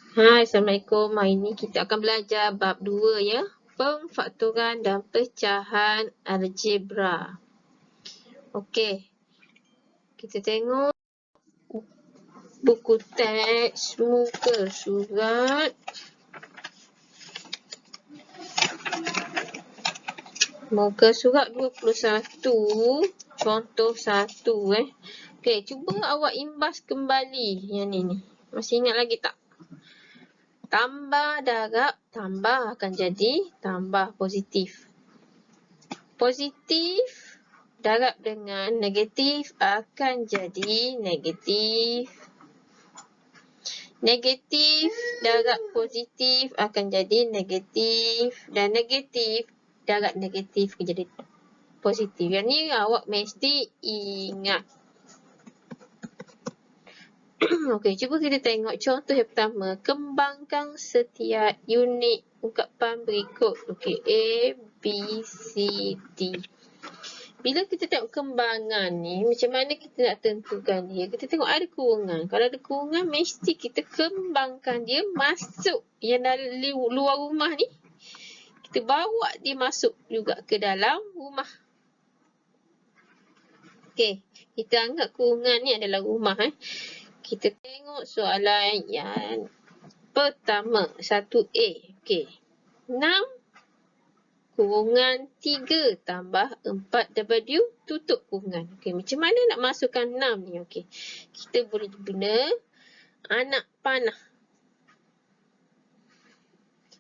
Hai, Assalamualaikum. Hari ini kita akan belajar bab 2 ya. Pemfaktoran dan pecahan algebra. Okey. Kita tengok buku teks muka surat. Muka surat 21. Contoh 1 Okey, cuba awak imbas kembali yang ni. Masih ingat lagi tak? Tambah darab, tambah akan jadi tambah positif. Positif darab dengan negatif akan jadi negatif. Negatif darab positif akan jadi negatif. Dan negatif darab negatif akan jadi positif. Yang ni awak mesti ingat. Okey, cuba kita tengok contoh yang pertama. Kembangkan setiap unit ungkapan berikut. Okey, A, B, C, D. Bila kita tengok kembangan ni, macam mana kita nak tentukan dia? Kita tengok ada kurungan. Kalau ada kurungan, mesti kita kembangkan dia masuk yang dalam luar rumah ni. Kita bawa dia masuk juga ke dalam rumah. Okey, kita anggap kurungan ni adalah rumah. Kita tengok soalan yang pertama, 1A. Okey, 6 kurungan 3 tambah 4W tutup kurungan. Okey, macam mana nak masukkan 6 ni? Okey, kita boleh guna anak panah.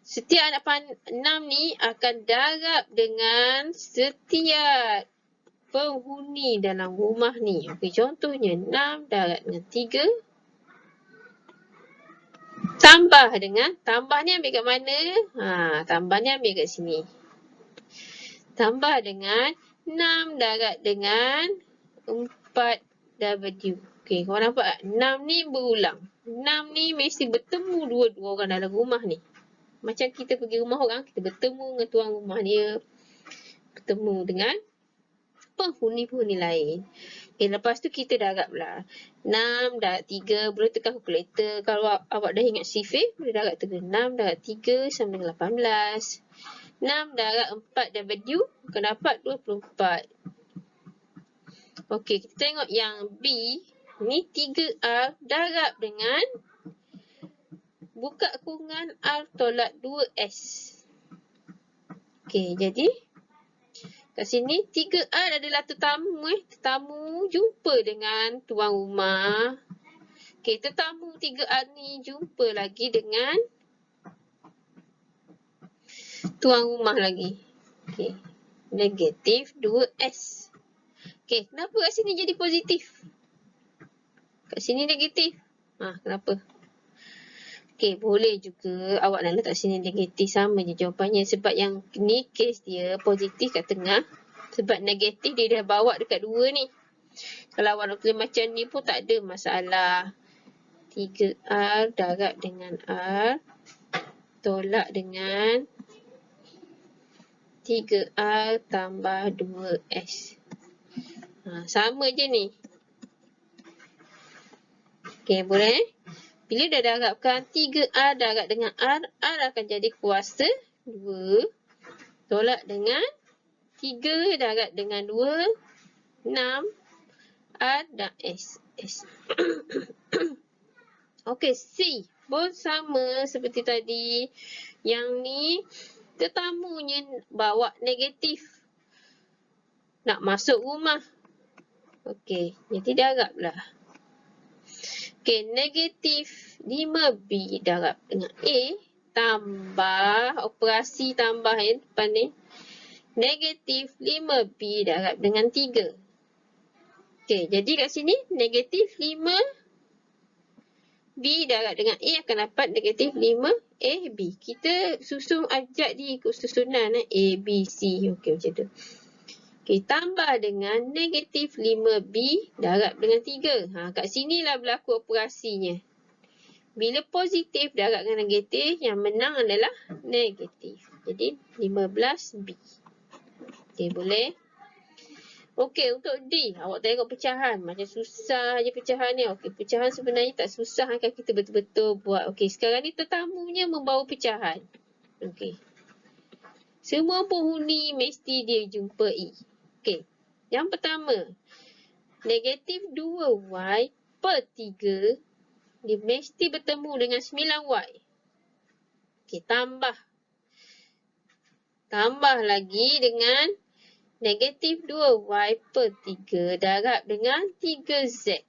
Setiap anak panah 6 ni akan darab dengan setiap penghuni dalam rumah ni. Okey, contohnya 6 darab dengan 3 tambah dengan, tambah ni ambil kat mana? Tambah ni ambil kat sini. Tambah dengan 6 darab dengan 4W. Okey, korang nampak tak? 6 ni berulang. 6 ni mesti bertemu dua-dua orang dalam rumah ni. Macam kita pergi rumah orang, kita bertemu dengan tuan rumah dia. Bertemu dengan penghuni-penghuni lain. Okey, lepas tu kita darablah. 6 darab 3, boleh tekan kalkulator. Kalau awak dah ingat sifir, boleh darab terus. 6 darab 3 sama dengan 18. 6 darab 4W akan dapat 24. Okey, kita tengok yang B. Ni 3R darab dengan buka kurungan R tolak 2S. Okey, jadi kat sini 3R adalah tetamu. Tetamu jumpa dengan tuan rumah. Okey, tetamu 3R ni jumpa lagi dengan tuan rumah lagi. Okey, negatif 2S. Okey, kenapa kat sini jadi positif? Kat sini negatif. Kenapa? Okey, boleh juga awak nak letak sini negatif, sama je jawapannya. Sebab yang ni kes dia positif kat tengah. Sebab negatif dia dah bawa dekat 2 ni. Kalau awak nak tulis macam ni pun tak ada masalah. 3R darab dengan R tolak dengan 3R tambah 2S. Sama je ni. Okey, boleh? Bila dah darabkan 3R darab dengan R, R akan jadi kuasa 2 tolak dengan 3 darab dengan 2, 6, R dan S. Okey, C pun sama seperti tadi. Yang ni tetamunya bawa negatif. Nak masuk rumah. Okey, jadi darablah. Okey, negatif 5B darab dengan A tambah, operasi tambah yang depan ni. Negatif 5B darab dengan 3. Okey, jadi kat sini negatif 5B darab dengan A akan dapat negatif 5AB. Kita susun abjad dia ikut susunan A, B, C. Okey, macam tu. Okey, tambah dengan negatif 5B darab dengan 3. Kat sinilah berlaku operasinya. Bila positif darab dengan negatif, yang menang adalah negatif. Jadi 15B. Okey, boleh? Okey, untuk D, awak tengok pecahan. Macam susah je pecahan ni. Okey, pecahan sebenarnya tak susah kan kita betul-betul buat. Okey, sekarang ni tetamunya membawa pecahan. Okey. Semua penghuni mesti dia jumpai. Okey. Yang pertama, negatif 2y per 3 dia mesti bertemu dengan 9y. Okey, tambah. Tambah lagi dengan negatif 2y per 3 darab dengan 3z.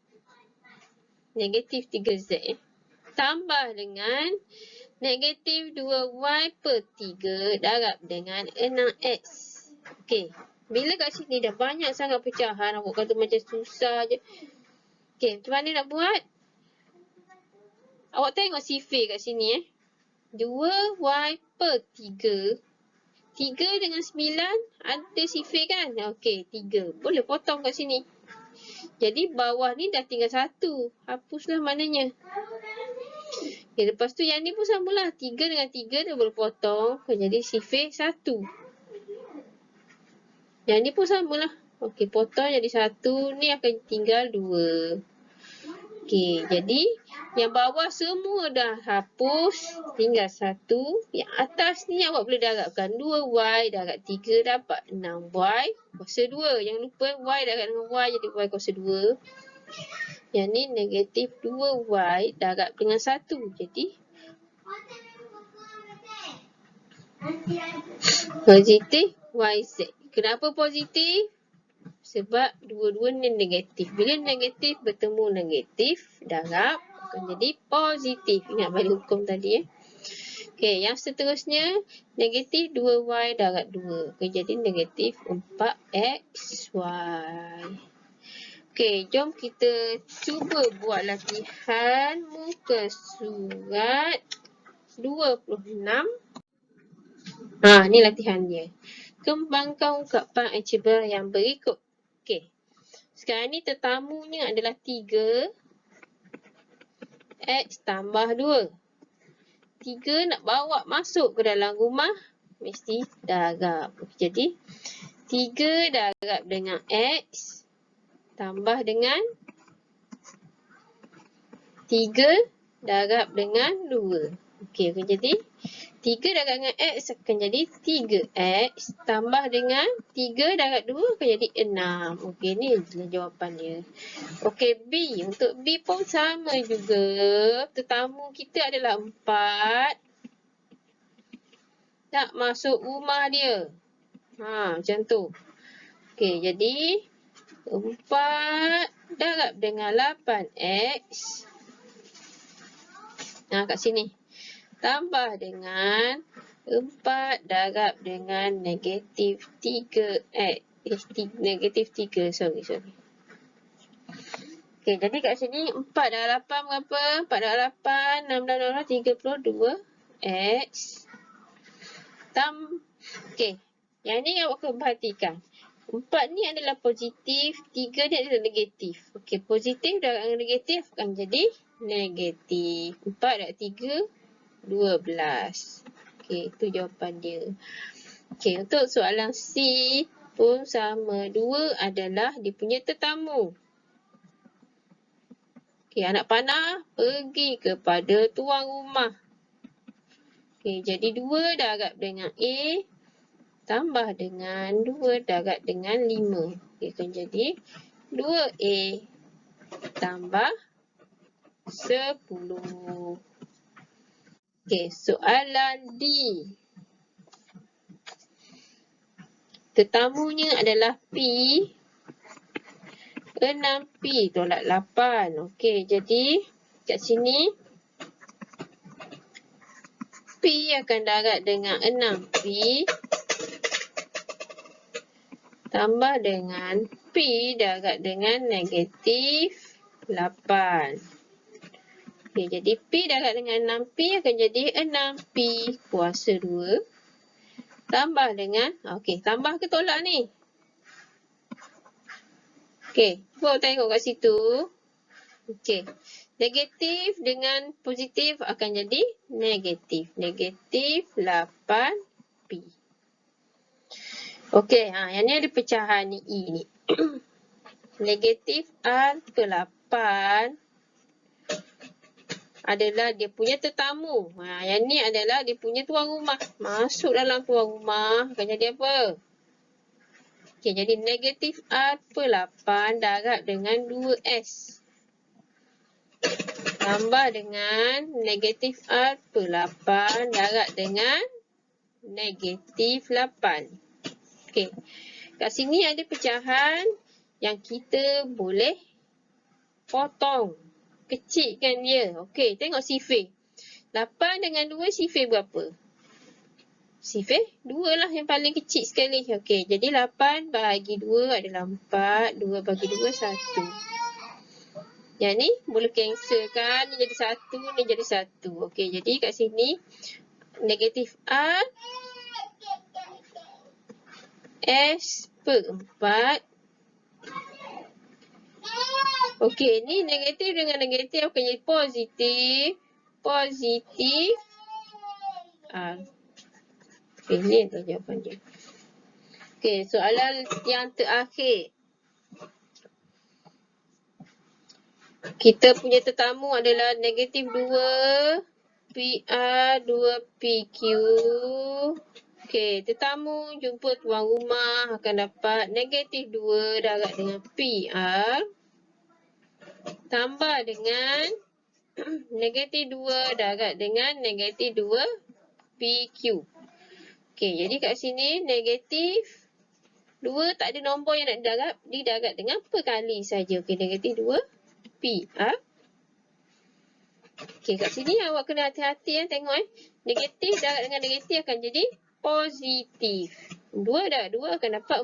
Negatif 3z. Tambah dengan negatif 2y per 3 darab dengan 6x. Okey. Bila kat sini dah banyak sangat pecahan, awak kata macam susah je. Okey, macam mana nak buat? Awak tengok sifir kat sini 2y per 3. 3 dengan 9 ada sifir kan? Okey, 3. Boleh potong kat sini. Jadi bawah ni dah tinggal 1. Hapuslah maknanya. Okay, lepas tu yang ni pun samalah. 3 dengan 3 dah boleh potong. Jadi sifir 1. Yang ni pun samalah. Okey, potong jadi 1. Ni akan tinggal 2. Okey, jadi yang bawah semua dah hapus. Tinggal 1. Yang atas ni awak boleh darabkan. 2y darab 3 dapat 6y kuasa 2. Jangan lupa y darab dengan y jadi y kuasa 2. Yang ni negatif 2y darab dengan 1. Jadi positif yz. Kenapa positif? Sebab dua-dua ni negatif. Bila negatif bertemu negatif, darab akan jadi positif. Ingat balik hukum tadi Okey, yang seterusnya negatif 2y darab 2. Okey, jadi negatif 4xy. Okey, jom kita cuba buat latihan muka surat 26. Ni latihan dia. Kembangkan ungkapan algebra yang berikut. Okey. Sekarang ni tetamunya adalah 3. X tambah 2. 3 nak bawa masuk ke dalam rumah, mesti darab. Jadi, 3 darab dengan X tambah dengan 3 darab dengan 2. Okey, jadi 3 darab dengan X akan jadi 3X tambah dengan 3 darab 2 akan jadi 6. Okey, ni jawapan dia. Okey, B. Untuk B pun sama juga. Tetamu kita adalah 4. Tak masuk rumah dia. Macam tu. Okey, jadi 4 darab dengan 8X. Kat sini. Tambah dengan 4 darab dengan negatif 3X. Negatif 3, sorry. Okey, jadi kat sini 4 darab 8 berapa? 4 darab 8, 6 darab 32X. Okey, yang ni awak kena perhatikan. 4 ni adalah positif, 3 ni adalah negatif. Okey, positif darab dengan negatif akan jadi negatif. 4 darab 3, 12. Okey, itu jawapan dia. Okey, untuk soalan C pun sama. 2 adalah dia punya tetamu. Okey, anak panah pergi kepada tuan rumah. Okey, jadi 2 darab dengan A tambah dengan 2 darab dengan 5. Okey, akan jadi 2A tambah 10. Okey, soalan D. Tetamunya adalah P. 6P tolak 8. Okey, jadi kat sini P akan darab dengan 6P tambah dengan P darab dengan negatif 8. Okey, jadi P darab dengan 6P akan jadi 6P kuasa 2. Tambah dengan, tambah ke tolak ni? Okey, cuba tengok kat situ. Okey, negatif dengan positif akan jadi negatif. Negatif 8P. Okey, yang ni ada pecahan ni E ni. Negatif R per 8 adalah dia punya tetamu. Yang ni adalah dia punya tuan rumah. Masuk dalam tuan rumah akan jadi apa? Okey, jadi negatif R per 8 darab dengan 2S. Tambah dengan negatif R per 8 darab dengan negatif 8. Okey. Kat sini ada pecahan yang kita boleh potong. Kecilkan dia. Okey, tengok sifir. 8 dengan 2 sifir berapa? Sifir 2 lah yang paling kecil sekali. Okey, jadi 8 bahagi 2 adalah 4. 2 bagi 2, 1. Yang ni boleh cancel kan. Ni jadi 1, ni jadi 1. Okey, jadi kat sini negatif R S per 4. Okey, ni negatif dengan negatif akan jadi positif. Positif R. Okey, ni adalah jawapan dia. Okey, soalan yang terakhir. Kita punya tetamu adalah negatif 2 PR 2 PQ. Okey, tetamu jumpa tuan rumah akan dapat negatif 2 darab dengan PR tambah dengan negatif 2 darab dengan negatif 2 PQ. Okey, jadi kat sini negatif 2 tak ada nombor yang nak didarab. Didarab dengan per kali saja. Okey, negatif 2 PR. Okey, kat sini awak kena hati-hati tengok Negatif darab dengan negatif akan jadi positif. 2 darab 2 akan dapat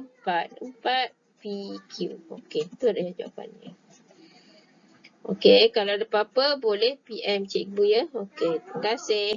4. 4 PQ. Okey, itu adalah jawapannya. Okey, kalau ada apa-apa boleh PM cikgu ya. Okey, terima kasih.